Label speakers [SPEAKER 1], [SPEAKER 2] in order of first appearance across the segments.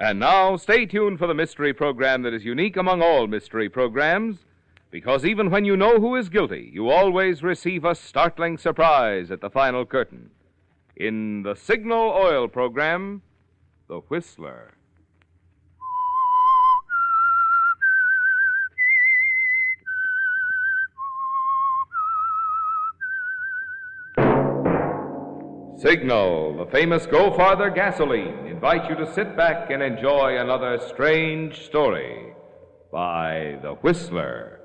[SPEAKER 1] And now, stay tuned for the mystery program that is unique among all mystery programs, because even when you know who is guilty, you always receive a startling surprise at the final curtain. In the Signal Oil program, The Whistler. Signal, the famous Go Farther gasoline, invite you to sit back and enjoy another strange story by The Whistler.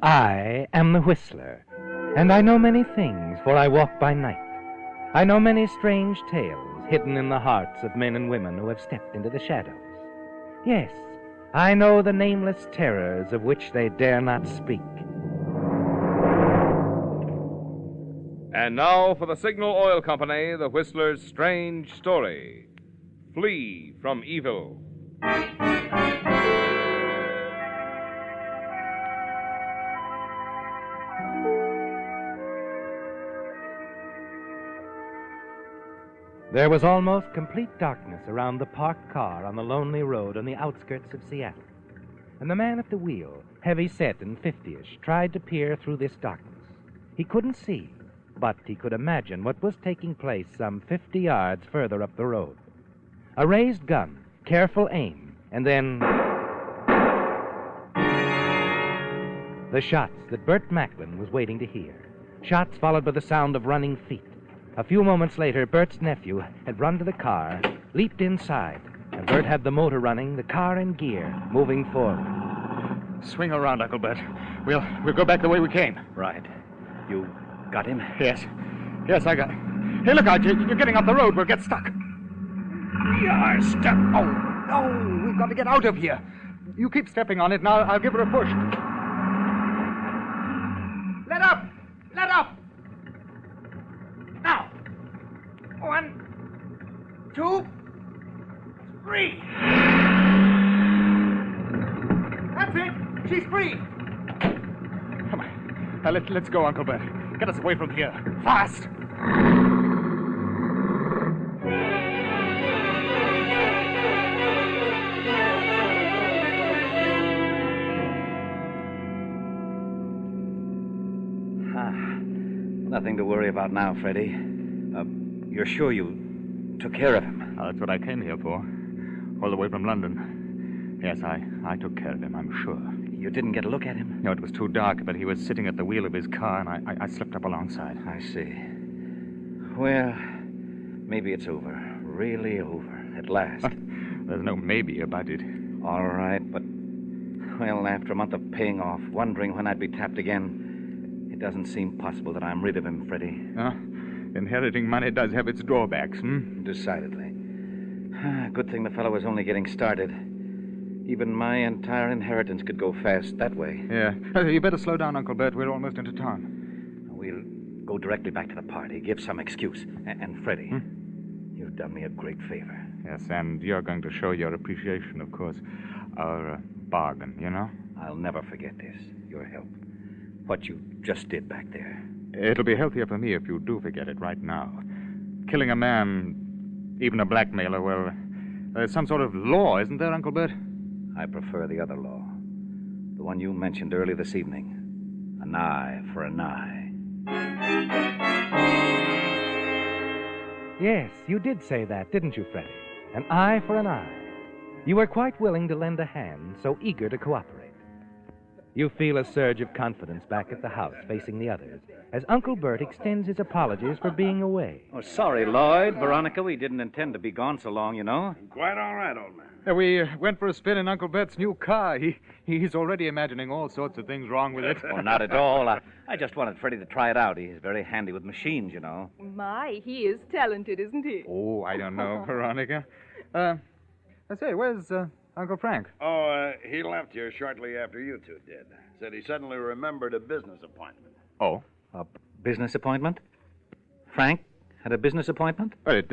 [SPEAKER 2] I am the Whistler, and I know many things, for I walk by night. I know many strange tales hidden in the hearts of men and women who have stepped into the shadows. Yes, I know the nameless terrors of which they dare not speak.
[SPEAKER 1] And now for the Signal Oil Company, The Whistler's strange story. Flee from evil.
[SPEAKER 2] There was almost complete darkness around the parked car on the lonely road on the outskirts of Seattle. And the man at the wheel, heavy-set and 50-ish, tried to peer through this darkness. He couldn't see, but he could imagine what was taking place some 50 yards further up the road. A raised gun, careful aim, and then the shots that Bert Macklin was waiting to hear. Shots followed by the sound of running feet. A few moments later, Bert's nephew had run to the car, leaped inside, and Bert had the motor running, the car in gear, moving forward.
[SPEAKER 3] Swing around, Uncle Bert. We'll go back the way we came.
[SPEAKER 4] Right. You got him?
[SPEAKER 3] Yes. Yes, I got him. Hey, look out. You're getting off the road. We'll get stuck. Yeah, step. Oh, no. We've got to get out of here. You keep stepping on it, and I'll give her a push. Let up! Let up! Now. 1, 2, 3. That's it. She's free. Come on. Now, let's go, Uncle Bert. Get us away from here. Fast.
[SPEAKER 4] Nothing to worry about now, Freddie. You're sure you took care of him?
[SPEAKER 3] That's what I came here for. All the way from London. Yes, I took care of him, I'm sure.
[SPEAKER 4] You didn't get a look at him?
[SPEAKER 3] No, it was too dark, but he was sitting at the wheel of his car, and I slipped up alongside.
[SPEAKER 4] I see. Well, maybe it's over. Really over. At last.
[SPEAKER 3] There's no maybe about it.
[SPEAKER 4] All right, but... Well, after a month of paying off, wondering when I'd be tapped again, it doesn't seem possible that I'm rid of him, Freddie.
[SPEAKER 3] Inheriting money does have its drawbacks,
[SPEAKER 4] Decidedly. Good thing the fellow was only getting started. Even my entire inheritance could go fast that way.
[SPEAKER 3] Yeah. You better slow down, Uncle Bert. We're almost into town.
[SPEAKER 4] We'll go directly back to the party, give some excuse. And Freddie, you've done me a great favor.
[SPEAKER 3] Yes, and you're going to show your appreciation, of course. Our bargain, you know?
[SPEAKER 4] I'll never forget this, your help. What you just did back there.
[SPEAKER 3] It'll be healthier for me if you do forget it right now. Killing a man, even a blackmailer, well, there's some sort of law, isn't there, Uncle Bert?
[SPEAKER 4] I prefer the other law. The one you mentioned early this evening. An eye for an eye.
[SPEAKER 2] Yes, you did say that, didn't you, Freddie? An eye for an eye. You were quite willing to lend a hand, so eager to cooperate. You feel a surge of confidence back at the house, facing the others, as Uncle Bert extends his apologies for being away.
[SPEAKER 4] Oh, sorry, Lloyd. Veronica, we didn't intend to be gone so long, you know.
[SPEAKER 5] Quite all right, old man.
[SPEAKER 3] We went for a spin in Uncle Bert's new car. He's already imagining all sorts of things wrong with it.
[SPEAKER 4] Oh, not at all. I just wanted Freddie to try it out. He's very handy with machines, you know.
[SPEAKER 6] My, he is talented, isn't he?
[SPEAKER 3] Oh, I don't know, Veronica. I say, where's Uncle Frank?
[SPEAKER 5] Oh, he left here shortly after you two did. Said he suddenly remembered a business appointment.
[SPEAKER 3] Oh?
[SPEAKER 4] A business appointment? Frank had a business appointment?
[SPEAKER 3] Well, it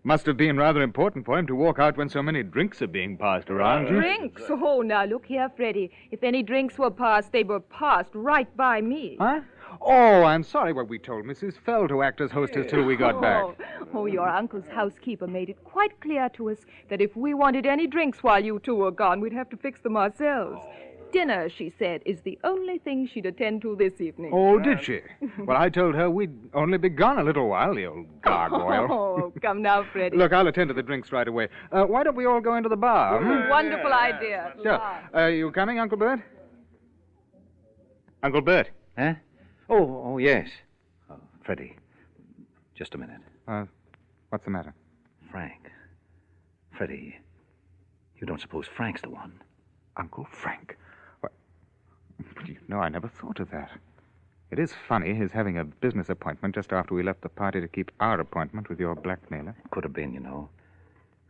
[SPEAKER 3] Must have been rather important for him to walk out when so many drinks are being passed around.
[SPEAKER 6] Drinks? Oh, now, look here, Freddie. If any drinks were passed, they were passed right by me.
[SPEAKER 3] Huh? Oh, I'm sorry. Well, we told Mrs. Fell to act as hostess till we got back.
[SPEAKER 6] Oh, your uncle's housekeeper made it quite clear to us that if we wanted any drinks while you two were gone, we'd have to fix them ourselves. Dinner, she said, is the only thing she'd attend to this evening.
[SPEAKER 3] Oh, did she? Well, I told her we'd only be gone a little while, the old gargoyle.
[SPEAKER 6] Oh, come now, Freddie.
[SPEAKER 3] Look, I'll attend to the drinks right away. Why don't we all go into the bar?
[SPEAKER 6] Wonderful idea.
[SPEAKER 3] Sure. You coming, Uncle Bert? Uncle Bert?
[SPEAKER 4] Huh? Oh, yes. Oh, Freddie, just a minute.
[SPEAKER 3] What's the matter?
[SPEAKER 4] Frank. Freddie, you don't suppose Frank's the one?
[SPEAKER 3] Uncle Frank? What? You know, I never thought of that. It is funny, his having a business appointment just after we left the party to keep our appointment with your blackmailer.
[SPEAKER 4] Could have been, you know.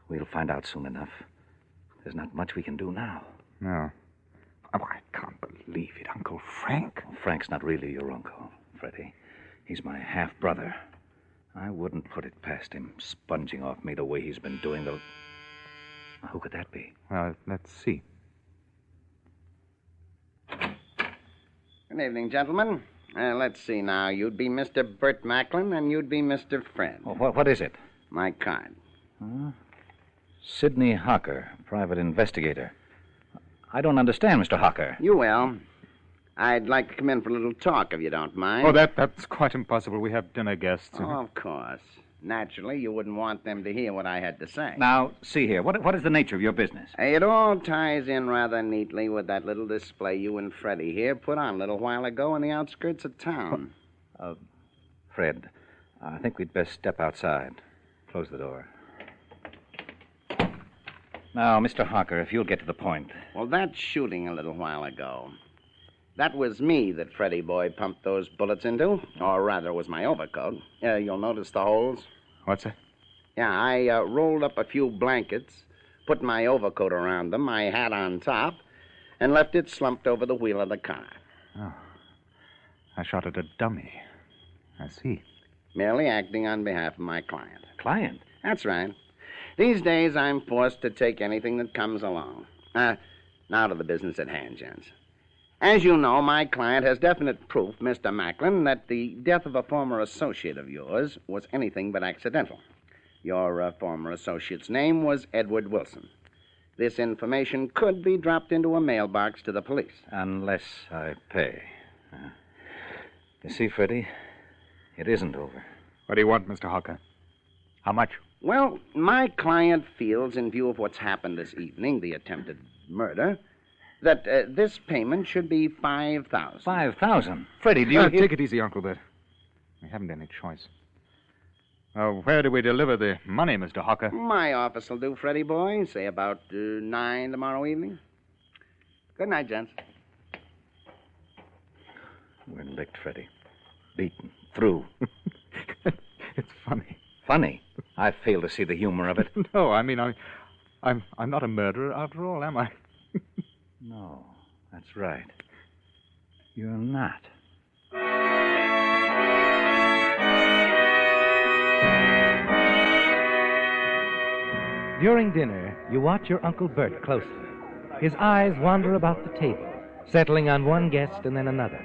[SPEAKER 4] We'll find out soon enough. There's not much we can do now.
[SPEAKER 3] No. Oh, I can't believe it, Uncle Frank.
[SPEAKER 4] Frank's not really your uncle, Freddie. He's my half-brother. I wouldn't put it past him, sponging off me the way he's been doing the... Who could that be?
[SPEAKER 3] Well, let's see.
[SPEAKER 7] Good evening, gentlemen. Let's see now. You'd be Mr. Bert Macklin, and you'd be Mr. Fred.
[SPEAKER 4] Oh, what is it?
[SPEAKER 7] My card.
[SPEAKER 4] Sidney Hocker, private investigator. I don't understand, Mr. Hocker.
[SPEAKER 7] You will. I'd like to come in for a little talk, if you don't mind.
[SPEAKER 3] Oh, that's quite impossible. We have dinner guests.
[SPEAKER 7] Oh, of course. Naturally, you wouldn't want them to hear what I had to say.
[SPEAKER 4] Now, see here. What is the nature of your business?
[SPEAKER 7] It all ties in rather neatly with that little display you and Freddie here put on a little while ago on the outskirts of town.
[SPEAKER 4] Fred, I think we'd best step outside. Close the door. Now, Mr. Hocker, if you'll get to the point.
[SPEAKER 7] Well, that shooting a little while ago. That was me that Freddie boy pumped those bullets into. Or rather, it was my overcoat. You'll notice the holes.
[SPEAKER 3] What's that?
[SPEAKER 7] Yeah, I rolled up a few blankets, put my overcoat around them, my hat on top, and left it slumped over the wheel of the car.
[SPEAKER 3] Oh. I shot at a dummy. I see.
[SPEAKER 7] Merely acting on behalf of my client.
[SPEAKER 4] Client?
[SPEAKER 7] That's right. These days, I'm forced to take anything that comes along. Now to the business at hand, gents. As you know, my client has definite proof, Mr. Macklin, that the death of a former associate of yours was anything but accidental. Your former associate's name was Edward Wilson. This information could be dropped into a mailbox to the police.
[SPEAKER 4] Unless I pay. You see, Freddie, it isn't over.
[SPEAKER 3] What do you want, Mr. Hocker? How much?
[SPEAKER 7] Well, my client feels, in view of what's happened this evening, the attempted murder, that this payment should be $5,000.
[SPEAKER 4] $5,000? Freddie, do you...
[SPEAKER 3] Take it easy, Uncle Bert. We haven't any choice. Where do we deliver the money, Mr. Hocker?
[SPEAKER 7] My office will do, Freddie boy. Say about 9 tomorrow evening. Good night, gents.
[SPEAKER 4] We're licked, Freddie. Beaten. Through.
[SPEAKER 3] It's funny.
[SPEAKER 4] Funny? I fail to see the humor of it.
[SPEAKER 3] No, I mean, I'm not a murderer after all, am I?
[SPEAKER 4] No, that's right. You're not.
[SPEAKER 2] During dinner, you watch your Uncle Bert closely. His eyes wander about the table, settling on one guest and then another.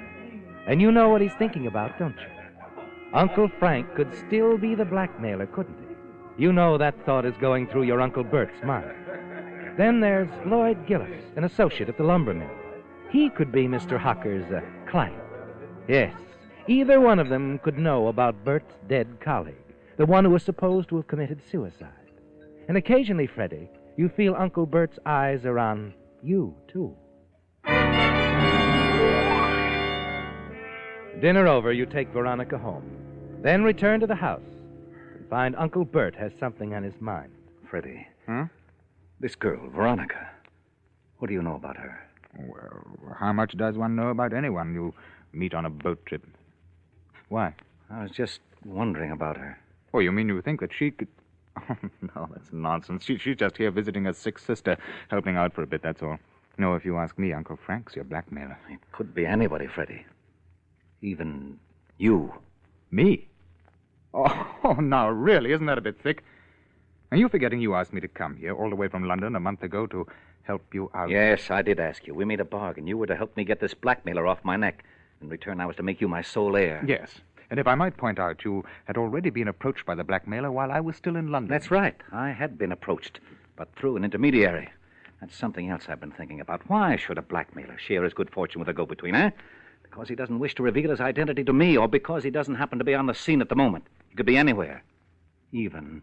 [SPEAKER 2] And you know what he's thinking about, don't you? Uncle Frank could still be the blackmailer, couldn't he? You know that thought is going through your Uncle Bert's mind. Then there's Lloyd Gillis, an associate at the lumber mill. He could be Mr. Hocker's client. Yes, either one of them could know about Bert's dead colleague, the one who was supposed to have committed suicide. And occasionally, Freddie, you feel Uncle Bert's eyes are on you, too. Dinner over, you take Veronica home. Then return to the house and find Uncle Bert has something on his mind.
[SPEAKER 4] Freddie.
[SPEAKER 3] Huh?
[SPEAKER 4] This girl, Veronica. What do you know about her?
[SPEAKER 3] Well, how much does one know about anyone you meet on a boat trip? Why?
[SPEAKER 4] I was just wondering about her.
[SPEAKER 3] Oh, you mean you think that she could... Oh, no, that's nonsense. She's just here visiting her sick sister, helping out for a bit, that's all. No, if you ask me, Uncle Frank's your blackmailer.
[SPEAKER 4] It could be anybody, Freddie. Even you.
[SPEAKER 3] Me? Oh, now, really, isn't that a bit thick? Are you forgetting you asked me to come here all the way from London a month ago to help you out?
[SPEAKER 4] Yes, I did ask you. We made a bargain. You were to help me get this blackmailer off my neck. In return, I was to make you my sole heir.
[SPEAKER 3] Yes. And if I might point out, you had already been approached by the blackmailer while I was still in London.
[SPEAKER 4] That's right. I had been approached, but through an intermediary. That's something else I've been thinking about. Why should a blackmailer share his good fortune with a go-between, eh? Because he doesn't wish to reveal his identity to me, or because he doesn't happen to be on the scene at the moment. He could be anywhere. Even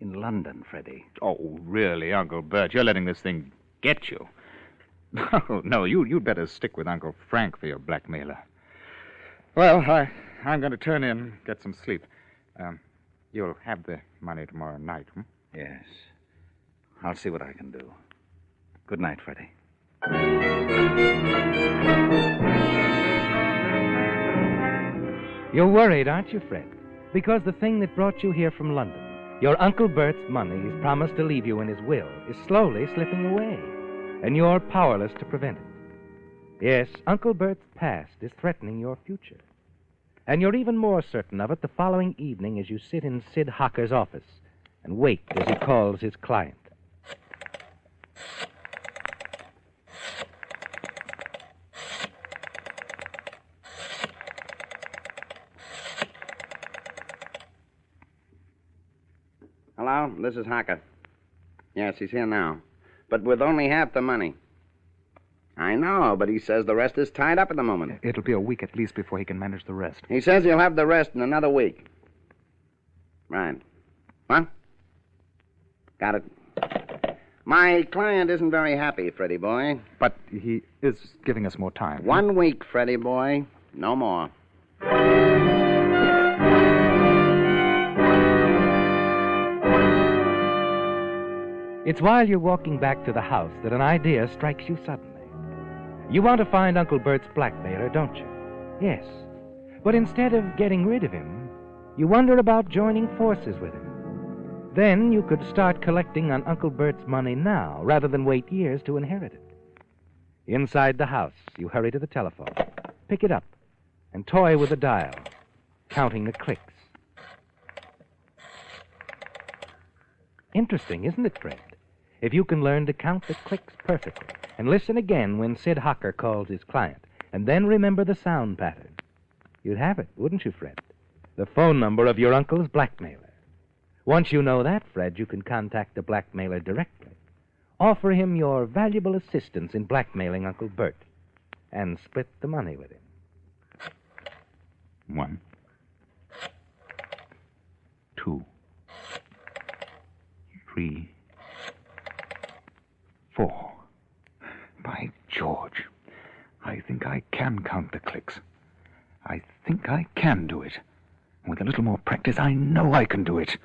[SPEAKER 4] in London, Freddie.
[SPEAKER 3] Oh, really, Uncle Bert? You're letting this thing get you. No, you'd better stick with Uncle Frank for your blackmailer. Well, I'm going to turn in, get some sleep. You'll have the money tomorrow night, hmm?
[SPEAKER 4] Yes. I'll see what I can do. Good night, Freddie.
[SPEAKER 2] You're worried, aren't you, Fred? Because the thing that brought you here from London, your Uncle Bert's money he's promised to leave you in his will, is slowly slipping away, and you're powerless to prevent it. Yes, Uncle Bert's past is threatening your future. And you're even more certain of it the following evening as you sit in Sid Hocker's office and wait as he calls his client.
[SPEAKER 7] Hello, this is Hocker. Yes, he's here now. But with only half the money. I know, but he says the rest is tied up at the moment.
[SPEAKER 3] It'll be a week at least before he can manage the rest.
[SPEAKER 7] He says he'll have the rest in another week. Right. What? Got it. My client isn't very happy, Freddie boy.
[SPEAKER 3] But he is giving us more time.
[SPEAKER 7] 1 week, Freddie boy. No more.
[SPEAKER 2] It's while you're walking back to the house that an idea strikes you suddenly. You want to find Uncle Bert's blackmailer, don't you? Yes. But instead of getting rid of him, you wonder about joining forces with him. Then you could start collecting on Uncle Bert's money now, rather than wait years to inherit it. Inside the house, you hurry to the telephone, pick it up, and toy with the dial, counting the clicks. Interesting, isn't it, Fred? If you can learn to count the clicks perfectly and listen again when Sid Hocker calls his client, and then remember the sound pattern, you'd have it, wouldn't you, Fred? The phone number of your uncle's blackmailer. Once you know that, Fred, you can contact the blackmailer directly. Offer him your valuable assistance in blackmailing Uncle Bert, and split the money with him.
[SPEAKER 3] 1, 2, 3, 4. By George, I think I can count the clicks. I think I can do it. With a little more practice, I know I can do it.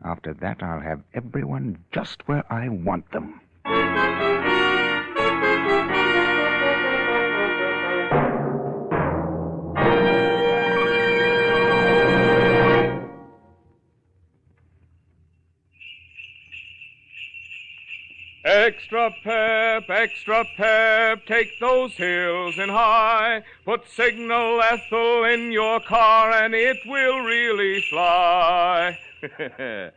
[SPEAKER 3] After that, I'll have everyone just where I want them.
[SPEAKER 1] Extra pep, take those hills and high. Put Signal Ethel in your car and it will really fly. If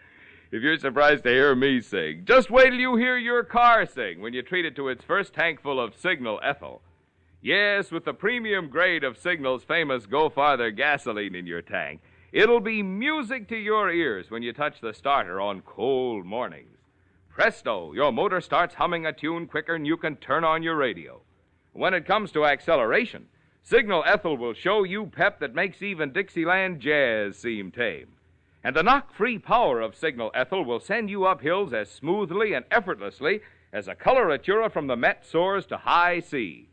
[SPEAKER 1] you're surprised to hear me sing, just wait till you hear your car sing when you treat it to its first tankful of Signal Ethel. Yes, with the premium grade of Signal's famous Go Farther gasoline in your tank, it'll be music to your ears when you touch the starter on cold mornings. Presto, your motor starts humming a tune quicker than you can turn on your radio. When it comes to acceleration, Signal Ethel will show you pep that makes even Dixieland jazz seem tame. And the knock-free power of Signal Ethel will send you up hills as smoothly and effortlessly as a coloratura from the Met soars to high C.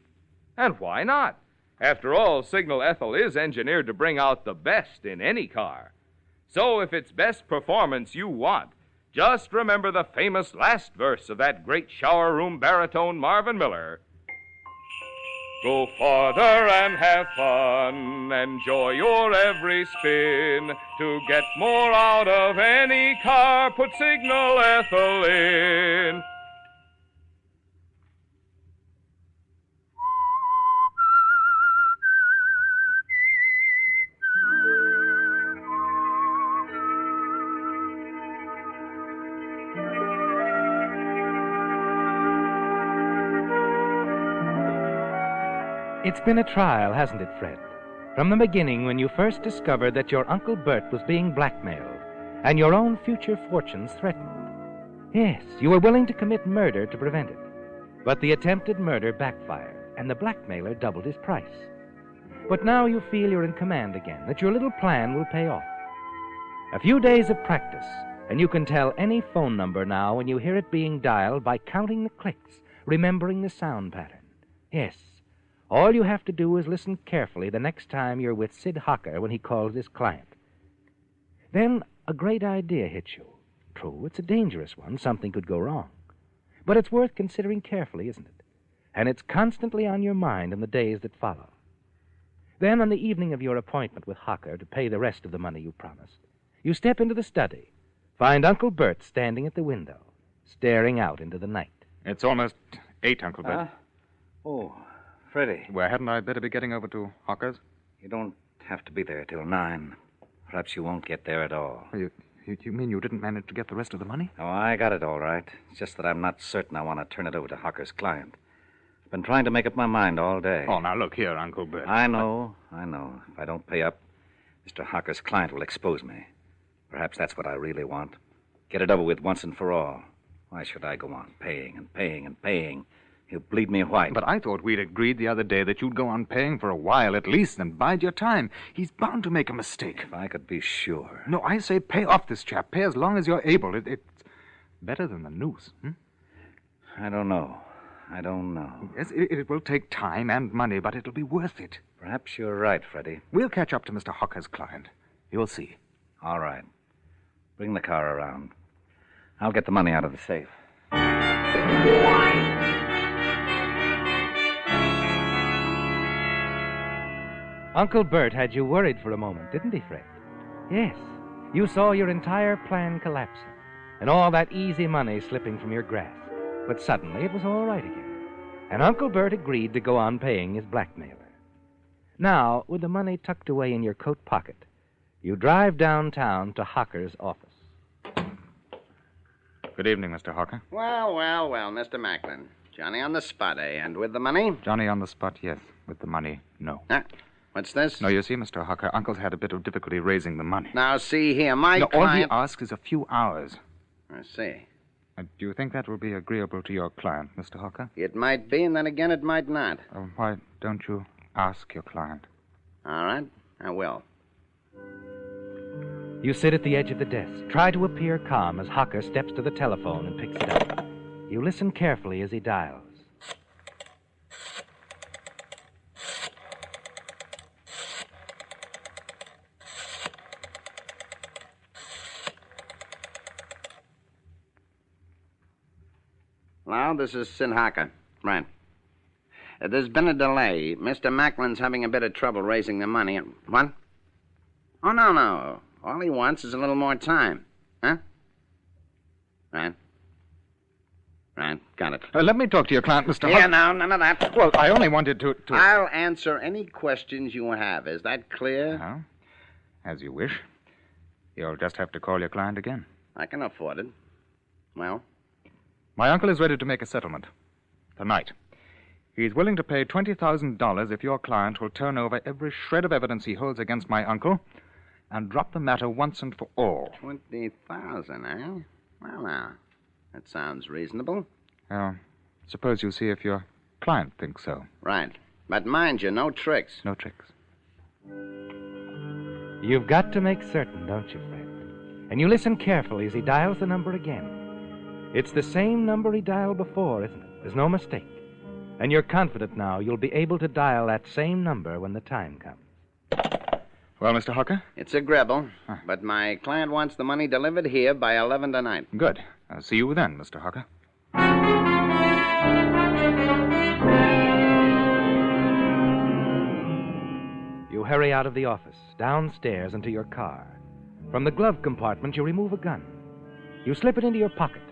[SPEAKER 1] And why not? After all, Signal Ethel is engineered to bring out the best in any car. So if it's best performance you want, just remember the famous last verse of that great shower room baritone Marvin Miller. Go farther and have fun, enjoy your every spin. To get more out of any car, put Signal Ethel in.
[SPEAKER 2] It's been a trial, hasn't it, Fred? From the beginning, when you first discovered that your Uncle Bert was being blackmailed and your own future fortunes threatened. Yes, you were willing to commit murder to prevent it. But the attempted murder backfired, and the blackmailer doubled his price. But now you feel you're in command again, that your little plan will pay off. A few days of practice, and you can tell any phone number now when you hear it being dialed by counting the clicks, remembering the sound pattern. Yes, all you have to do is listen carefully the next time you're with Sid Hocker when he calls his client. Then a great idea hits you. True, it's a dangerous one. Something could go wrong. But it's worth considering carefully, isn't it? And it's constantly on your mind in the days that follow. Then, on the evening of your appointment with Hocker to pay the rest of the money you promised, you step into the study, find Uncle Bert standing at the window, staring out into the night.
[SPEAKER 3] It's almost 8, Uncle Bert.
[SPEAKER 4] Oh, Freddie.
[SPEAKER 3] Well, hadn't I better be getting over to Hocker's?
[SPEAKER 4] You don't have to be there till 9. Perhaps you won't get there at all.
[SPEAKER 3] You mean you didn't manage to get the rest of the money?
[SPEAKER 4] Oh, I got it all right. It's just that I'm not certain I want to turn it over to Hocker's client. I've been trying to make up my mind all day.
[SPEAKER 3] Oh, now look here, Uncle Bert.
[SPEAKER 4] I know. If I don't pay up, Mr. Hocker's client will expose me. Perhaps that's what I really want. Get it over with once and for all. Why should I go on paying and paying and paying? He'll bleed me white.
[SPEAKER 3] But I thought we'd agreed the other day that you'd go on paying for a while at least and bide your time. He's bound to make a mistake.
[SPEAKER 4] If I could be sure.
[SPEAKER 3] No, I say pay off this chap. Pay as long as you're able. It's better than the noose.
[SPEAKER 4] I don't know.
[SPEAKER 3] Yes, it will take time and money, but it'll be worth it.
[SPEAKER 4] Perhaps you're right, Freddie.
[SPEAKER 3] We'll catch up to Mr. Hocker's client. You'll see.
[SPEAKER 4] All right. Bring the car around. I'll get the money out of the safe.
[SPEAKER 2] Uncle Bert had you worried for a moment, didn't he, Fred? Yes. You saw your entire plan collapsing and all that easy money slipping from your grasp. But suddenly it was all right again, and Uncle Bert agreed to go on paying his blackmailer. Now, with the money tucked away in your coat pocket, you drive downtown to Hocker's office.
[SPEAKER 3] Good evening, Mr. Hocker.
[SPEAKER 7] Well, Mr. Macklin. Johnny on the spot, eh? And with the money?
[SPEAKER 3] Johnny on the spot, yes. With the money, no.
[SPEAKER 7] What's this?
[SPEAKER 3] No, you see, Mr. Hocker, Uncle's had a bit of difficulty raising the money.
[SPEAKER 7] Now, see here, my
[SPEAKER 3] no,
[SPEAKER 7] client...
[SPEAKER 3] all he asks is a few hours.
[SPEAKER 7] I see.
[SPEAKER 3] Do you think that will be agreeable to your client, Mr. Hocker?
[SPEAKER 7] It might be, and then again it might not.
[SPEAKER 3] Why don't you ask your client?
[SPEAKER 7] All right, I will.
[SPEAKER 2] You sit at the edge of the desk, try to appear calm as Hocker steps to the telephone and picks it up. You listen carefully as he dials.
[SPEAKER 7] Hello, this is Sid Hocker. Right. There's been a delay. Mr. Macklin's having a bit of trouble raising the money. What? Oh, no. All he wants is a little more time. Huh? Right. Got it.
[SPEAKER 3] Let me talk to your client, Mr.
[SPEAKER 7] Here,
[SPEAKER 3] Hocker.
[SPEAKER 7] now, none of that.
[SPEAKER 3] Well, I only wanted to...
[SPEAKER 7] I'll answer any questions you have. Is that clear?
[SPEAKER 3] Well, as you wish. You'll just have to call your client again.
[SPEAKER 7] I can afford it. Well?
[SPEAKER 3] My uncle is ready to make a settlement. Tonight. He's willing to pay $20,000 if your client will turn over every shred of evidence he holds against my uncle and drop the matter once and for all.
[SPEAKER 7] 20,000, eh? Well, now, that sounds reasonable.
[SPEAKER 3] Suppose you see if your client thinks so.
[SPEAKER 7] Right. But mind you, no tricks.
[SPEAKER 3] No tricks.
[SPEAKER 2] You've got to make certain, don't you, Fred? And you listen carefully as he dials the number again. It's the same number he dialed before, isn't it? There's no mistake. And you're confident now you'll be able to dial that same number when the time comes.
[SPEAKER 3] Well, Mr. Hocker?
[SPEAKER 7] It's a gribble, but my client wants the money delivered here by 11 tonight.
[SPEAKER 3] Good. I'll see you then, Mr. Hocker.
[SPEAKER 2] You hurry out of the office, downstairs into your car. From the glove compartment, you remove a gun. You slip it into your pocket.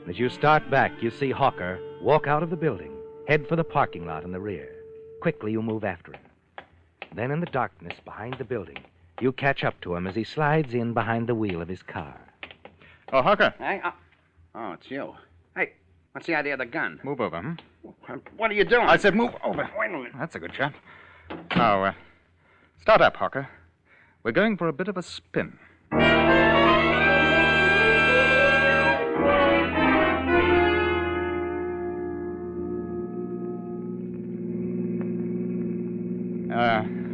[SPEAKER 2] As you start back, you see Hocker walk out of the building, head for the parking lot in the rear. Quickly, you move after him. Then, in the darkness behind the building, you catch up to him as he slides in behind the wheel of his car.
[SPEAKER 3] Oh, Hocker.
[SPEAKER 7] Hey? Oh, it's you. Hey, what's the idea of the gun?
[SPEAKER 3] Move over,
[SPEAKER 7] What are you doing?
[SPEAKER 3] I said move over.
[SPEAKER 7] Wait a minute.
[SPEAKER 3] That's a good shot. Now, start up, Hocker. We're going for a bit of a spin.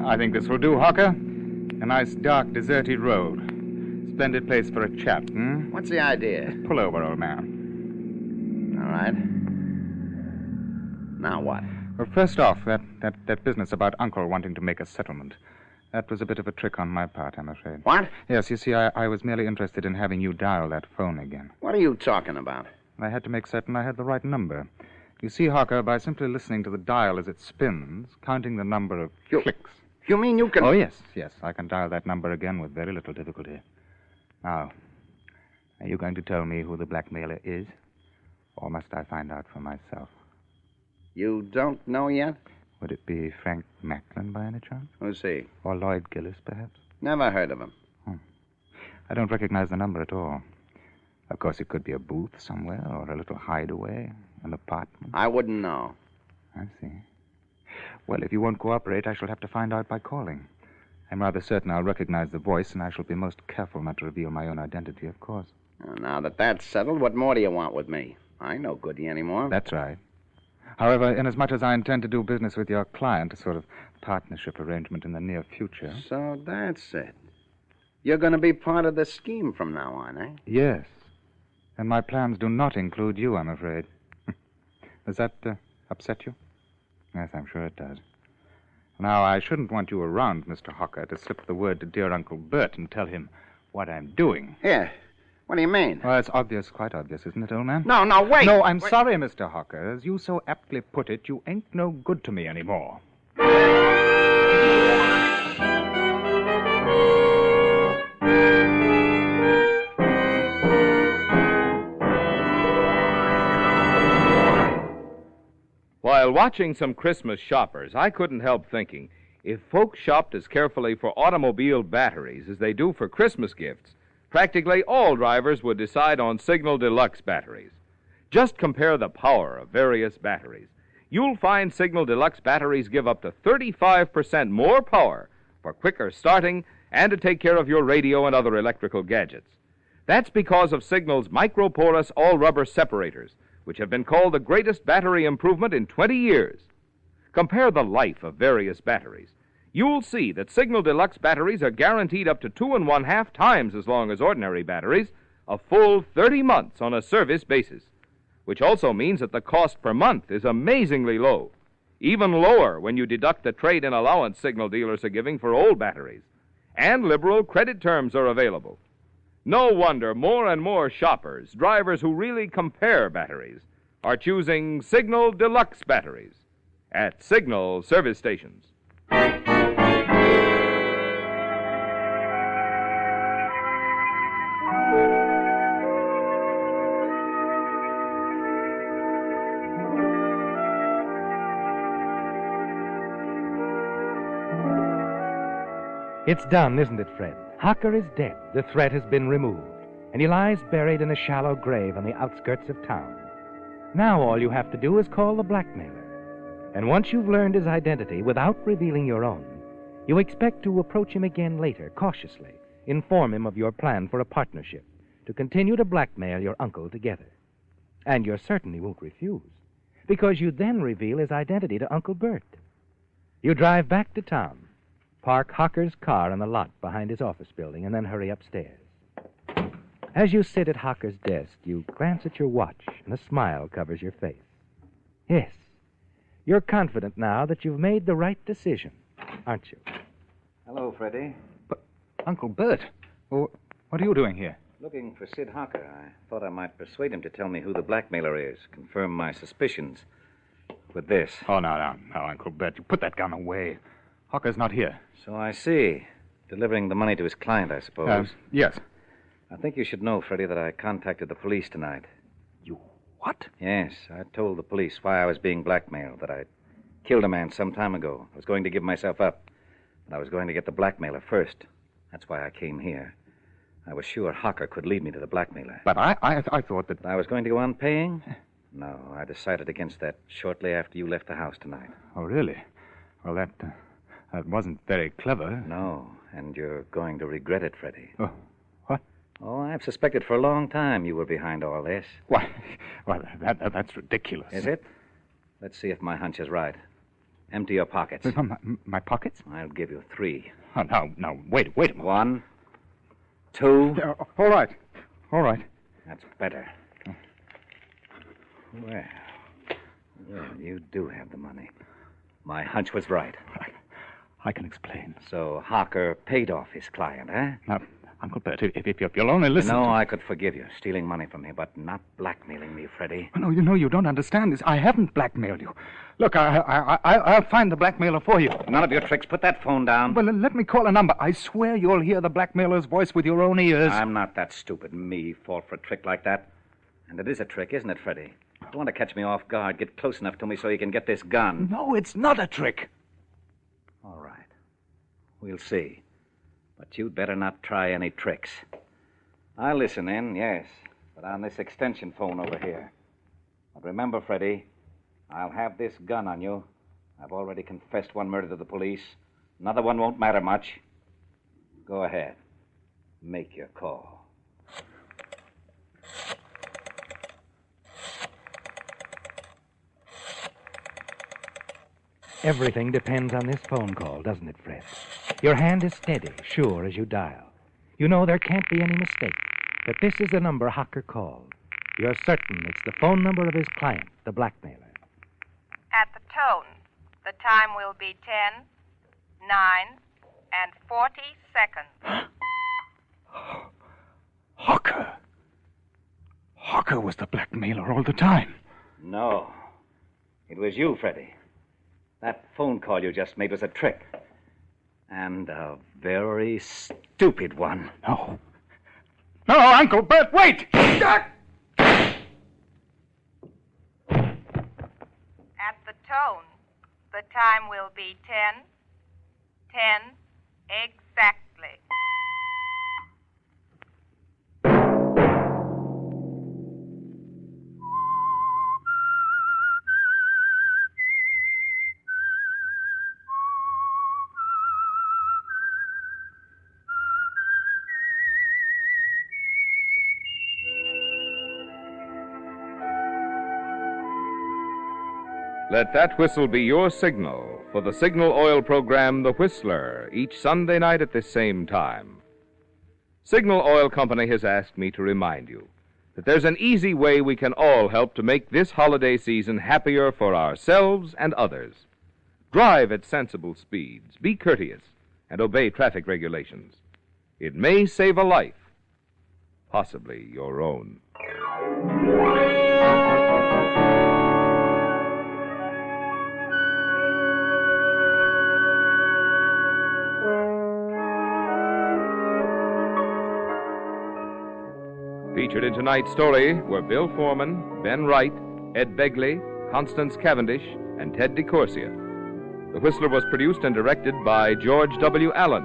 [SPEAKER 3] I think this will do, Hocker. A nice, dark, deserted road. Splendid place for a chat, hmm?
[SPEAKER 7] What's the idea?
[SPEAKER 3] Pull over, old man.
[SPEAKER 7] All right. Now what?
[SPEAKER 3] Well, first off, that business about Uncle wanting to make a settlement. That was a bit of a trick on my part, I'm afraid.
[SPEAKER 7] What?
[SPEAKER 3] Yes, you see, I was merely interested in having you dial that phone again.
[SPEAKER 7] What are you talking about?
[SPEAKER 3] I had to make certain I had the right number. You see, Hocker, by simply listening to the dial as it spins, counting the number of clicks.
[SPEAKER 7] You mean you can...
[SPEAKER 3] Oh, yes, I can dial that number again with very little difficulty. Now, are you going to tell me who the blackmailer is? Or must I find out for myself?
[SPEAKER 7] You don't know yet?
[SPEAKER 3] Would it be Frank Macklin by any chance?
[SPEAKER 7] Who's he?
[SPEAKER 3] Or Lloyd Gillis, perhaps?
[SPEAKER 7] Never heard of him.
[SPEAKER 3] I don't recognize the number at all. Of course, it could be a booth somewhere or a little hideaway, an apartment.
[SPEAKER 7] I wouldn't know.
[SPEAKER 3] I see. Well, if you won't cooperate, I shall have to find out by calling. I'm rather certain I'll recognize the voice, and I shall be most careful not to reveal my own identity, of course.
[SPEAKER 7] Now that that's settled, what more do you want with me? I ain't no good to you anymore.
[SPEAKER 3] That's right. However, inasmuch as I intend to do business with your client, a sort of partnership arrangement in the near future...
[SPEAKER 7] So that's it. You're going to be part of the scheme from now on, eh?
[SPEAKER 3] Yes. And my plans do not include you, I'm afraid. Does that upset you? Yes, I'm sure it does. Now, I shouldn't want you around, Mr. Hocker, to slip the word to dear Uncle Bert and tell him what I'm doing.
[SPEAKER 7] Yeah. What do you mean?
[SPEAKER 3] Well, it's obvious, quite obvious, isn't it, old man?
[SPEAKER 7] No, wait.
[SPEAKER 3] No, I'm sorry, Mr. Hocker. As you so aptly put it, you ain't no good to me anymore.
[SPEAKER 1] While watching some Christmas shoppers, I couldn't help thinking, if folks shopped as carefully for automobile batteries as they do for Christmas gifts, practically all drivers would decide on Signal Deluxe batteries. Just compare the power of various batteries. You'll find Signal Deluxe batteries give up to 35% more power for quicker starting and to take care of your radio and other electrical gadgets. That's because of Signal's microporous all-rubber separators, which have been called the greatest battery improvement in 20 years. Compare the life of various batteries. You'll see that Signal Deluxe batteries are guaranteed up to 2.5 times as long as ordinary batteries, a full 30 months on a service basis, which also means that the cost per month is amazingly low, even lower when you deduct the trade-in allowance Signal dealers are giving for old batteries. And liberal credit terms are available. No wonder more and more shoppers, drivers who really compare batteries, are choosing Signal Deluxe batteries at Signal service stations.
[SPEAKER 2] It's done, isn't it, Fred? Hocker is dead. The threat has been removed, and he lies buried in a shallow grave on the outskirts of town. Now all you have to do is call the blackmailer. And once you've learned his identity without revealing your own, you expect to approach him again later, cautiously, inform him of your plan for a partnership, to continue to blackmail your uncle together. And you certainly won't refuse, because you then reveal his identity to Uncle Bert. You drive back to town, park Hocker's car on the lot behind his office building, and then hurry upstairs. As you sit at Hocker's desk, you glance at your watch, and a smile covers your face. Yes, you're confident now that you've made the right decision, aren't you?
[SPEAKER 4] Hello, Freddie.
[SPEAKER 3] But, Uncle Bert, well, what are you doing here?
[SPEAKER 4] Looking for Sid Hocker. I thought I might persuade him to tell me who the blackmailer is, confirm my suspicions with this.
[SPEAKER 3] Oh, no, Uncle Bert. You put that gun away. Hocker's not here.
[SPEAKER 4] So I see. Delivering the money to his client, I suppose.
[SPEAKER 3] Yes.
[SPEAKER 4] I think you should know, Freddie, that I contacted the police tonight.
[SPEAKER 3] You what?
[SPEAKER 4] Yes, I told the police why I was being blackmailed, that I'd killed a man some time ago. I was going to give myself up, but I was going to get the blackmailer first. That's why I came here. I was sure Hocker could lead me to the blackmailer.
[SPEAKER 3] But I thought that...
[SPEAKER 4] I was going to go on paying? No, I decided against that shortly after you left the house tonight.
[SPEAKER 3] Oh, really? Well, that wasn't very clever.
[SPEAKER 4] No, and you're going to regret it, Freddie.
[SPEAKER 3] Oh, what?
[SPEAKER 4] Oh, I've suspected for a long time you were behind all this.
[SPEAKER 3] Why, that's ridiculous.
[SPEAKER 4] Is it? Let's see if my hunch is right. Empty your pockets.
[SPEAKER 3] My pockets?
[SPEAKER 4] I'll give you 3.
[SPEAKER 3] Oh, now, wait a minute.
[SPEAKER 4] 1, 2.
[SPEAKER 3] All right.
[SPEAKER 4] That's better. Well, you do have the money. My hunch was right.
[SPEAKER 3] I can explain.
[SPEAKER 4] So Hocker paid off his client, eh?
[SPEAKER 3] Now, Uncle Bert, if you'll only listen
[SPEAKER 4] No,
[SPEAKER 3] to...
[SPEAKER 4] I could forgive you, stealing money from me, but not blackmailing me, Freddie.
[SPEAKER 3] No, you don't understand this. I haven't blackmailed you. Look, I'll find the blackmailer for you.
[SPEAKER 4] None of your tricks. Put that phone down.
[SPEAKER 3] Well, let me call a number. I swear you'll hear the blackmailer's voice with your own ears.
[SPEAKER 4] I'm not that stupid. Me fall for a trick like that. And it is a trick, isn't it, Freddie? You want to catch me off guard. Get close enough to me so you can get this gun.
[SPEAKER 3] No, it's not a trick.
[SPEAKER 4] All right. We'll see. But you'd better not try any tricks. I'll listen in, yes, but on this extension phone over here. But remember, Freddie, I'll have this gun on you. I've already confessed one murder to the police. Another one won't matter much. Go ahead. Make your call.
[SPEAKER 2] Everything depends on this phone call, doesn't it, Fred? Your hand is steady, sure, as you dial. You know there can't be any mistake, that this is the number Hocker called. You're certain it's the phone number of his client, the blackmailer.
[SPEAKER 8] At the tone, the time will be 10, 9, and 40 seconds.
[SPEAKER 3] Hocker. Hocker was the blackmailer all the time.
[SPEAKER 4] No. It was you, Freddie. That phone call you just made was a trick. And a very stupid one.
[SPEAKER 3] No, Uncle Bert, wait!
[SPEAKER 8] At the tone, the time will be 10, 10 exactly.
[SPEAKER 1] Let that whistle be your signal for the Signal Oil program, The Whistler, each Sunday night at this same time. Signal Oil Company has asked me to remind you that there's an easy way we can all help to make this holiday season happier for ourselves and others. Drive at sensible speeds, be courteous, and obey traffic regulations. It may save a life, possibly your own. Featured in tonight's story were Bill Foreman, Ben Wright, Ed Begley, Constance Cavendish, and Ted DeCorsia. The Whistler was produced and directed by George W. Allen,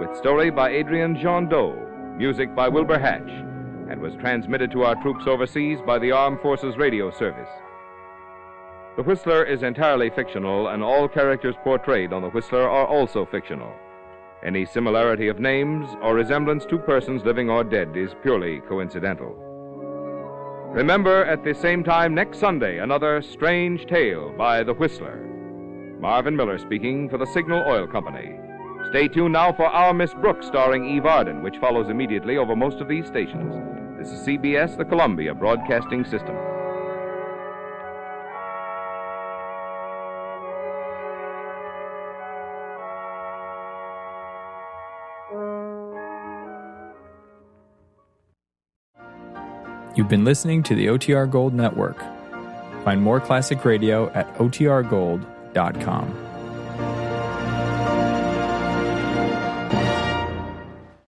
[SPEAKER 1] with story by Adrian Jean Doe, music by Wilbur Hatch, and was transmitted to our troops overseas by the Armed Forces Radio Service. The Whistler is entirely fictional, and all characters portrayed on The Whistler are also fictional. Any similarity of names or resemblance to persons living or dead is purely coincidental. Remember, at the same time next Sunday, another strange tale by The Whistler. Marvin Miller speaking for the Signal Oil Company. Stay tuned now for Our Miss Brooks, starring Eve Arden, which follows immediately over most of these stations. This is CBS, the Columbia Broadcasting System.
[SPEAKER 9] You've been listening to the OTR Gold Network. Find more classic radio at otrgold.com.